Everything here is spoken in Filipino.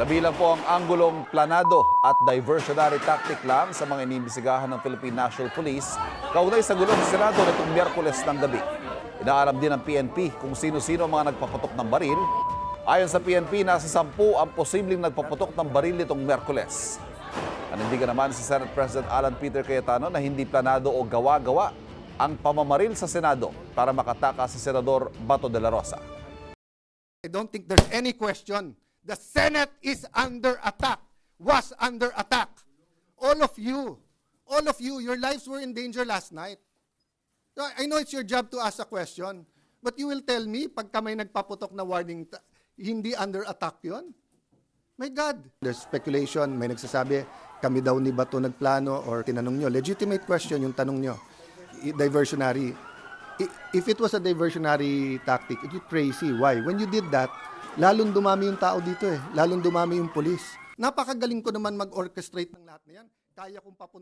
Kabilang po ang anggulong planado at diversionary tactic lang sa mga inimbisigahan ng Philippine National Police kaugnay sa gulong sa Senado nitong Miyerkules ng gabi. Inaalam din ng PNP kung sino-sino ang mga nagpaputok ng baril. Ayon sa PNP, nasa 10 ang posibleng nagpaputok ng baril nitong Miyerkules. Nanindigan naman si Senate President Alan Peter Cayetano na hindi planado o gawa-gawa ang pamamaril sa Senado para makatakas si Senador Bato de la Rosa. I don't think there's any question. The Senate is under attack, was under attack. All of you, your lives were in danger last night. So I know it's your job to ask a question, but you will tell me, pagka may nagpaputok na warning, hindi under attack yon? My God. There's speculation, may nagsasabi, kami daw ni Bato nagplano or tinanong nyo. Legitimate question yung tanong nyo. Diversionary. If it was a diversionary tactic, it would crazy. Why? When you did that, lalong dumami yung tao dito eh. Lalong dumami yung police. Napakagaling ko naman mag-orchestrate ng lahat na yan. Kaya kong papunta